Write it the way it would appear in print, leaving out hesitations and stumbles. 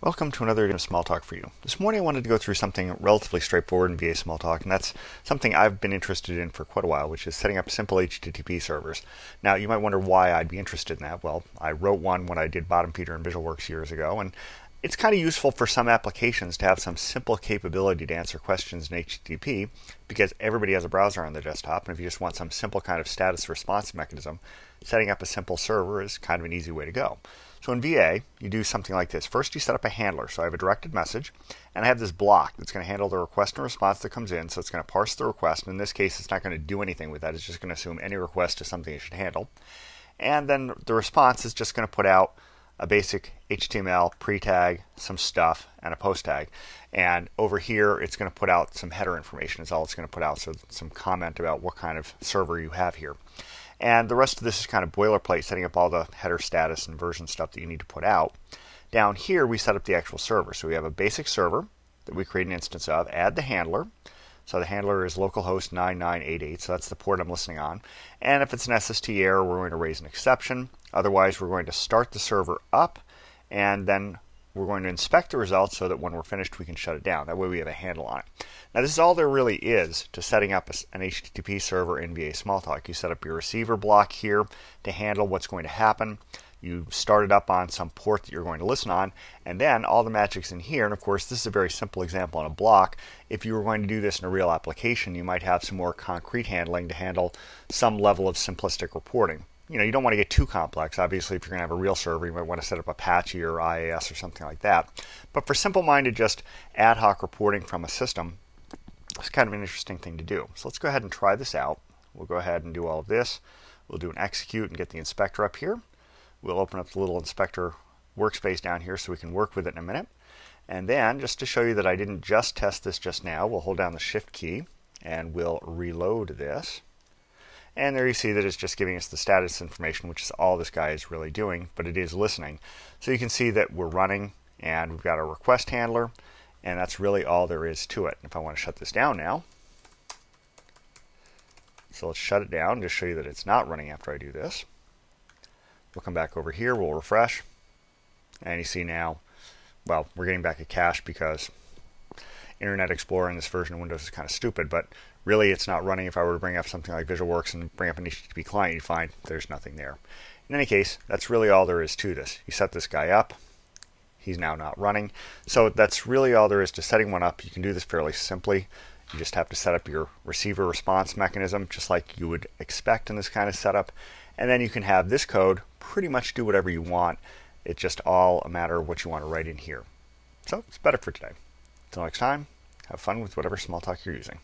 Welcome to another edition of Smalltalk for you. This morning I wanted to go through something relatively straightforward in VA Smalltalk, and that's something I've been interested in for quite a while, which is setting up simple HTTP servers. Now, you might wonder why I'd be interested in that. Well, I wrote one when I did Bottom Feeder in VisualWorks years ago, and it's kind of useful for some applications to have some simple capability to answer questions in HTTP, because everybody has a browser on their desktop, and if you just want some simple kind of status response mechanism, setting up a simple server is kind of an easy way to go. So in VA, you do something like this. First, you set up a handler. So I have a directed message, and I have this block that's going to handle the request and response that comes in. So it's going to parse the request. And in this case, it's not going to do anything with that. It's just going to assume any request is something it should handle. And then the response is just going to put out a basic HTML pre-tag, some stuff, and a post tag. And over here, it's going to put out some header information is all it's going to put out. So some comment about what kind of server you have here. And the rest of this is kind of boilerplate, setting up all the header status and version stuff that you need to put out. Down here, we set up the actual server. So we have a basic server that we create an instance of, add the handler. So the handler is localhost 9988, so that's the port I'm listening on. And if it's an SST error, we're going to raise an exception. Otherwise, we're going to start the server up, and then we're going to inspect the results so that when we're finished, we can shut it down. That way we have a handle on it. Now, this is all there really is to setting up an HTTP server in VA Smalltalk. You set up your receiver block here to handle what's going to happen. You start it up on some port that you're going to listen on, and then all the magic's in here. And of course, this is a very simple example on a block. If you were going to do this in a real application, you might have some more concrete handling to handle some level of simplistic reporting. You know, you don't want to get too complex. Obviously, if you're going to have a real server, you might want to set up Apache or IIS or something like that. But for simple-minded, just ad hoc reporting from a system, it's kind of an interesting thing to do. So let's go ahead and try this out. We'll go ahead and do all of this. We'll do an execute and get the inspector up here. We'll open up the little inspector workspace down here so we can work with it in a minute. And then, just to show you that I didn't just test this just now, we'll hold down the Shift key and we'll reload this. And there you see that it's just giving us the status information, which is all this guy is really doing, but it is listening. So you can see that we're running and we've got a request handler, and that's really all there is to it. If I want to shut this down now, so let's shut it down to show you that it's not running after I do this. We'll come back over here, we'll refresh, and you see now, well, we're getting back a cache because Internet Explorer in this version of Windows is kind of stupid, but really it's not running. If I were to bring up something like VisualWorks and bring up an HTTP client, you'd find there's nothing there. In any case, that's really all there is to this. You set this guy up. He's now not running. So that's really all there is to setting one up. You can do this fairly simply. You just have to set up your receiver response mechanism, just like you would expect in this kind of setup. And then you can have this code pretty much do whatever you want. It's just all a matter of what you want to write in here. So it's better for today. Until next time, have fun with whatever Smalltalk you're using.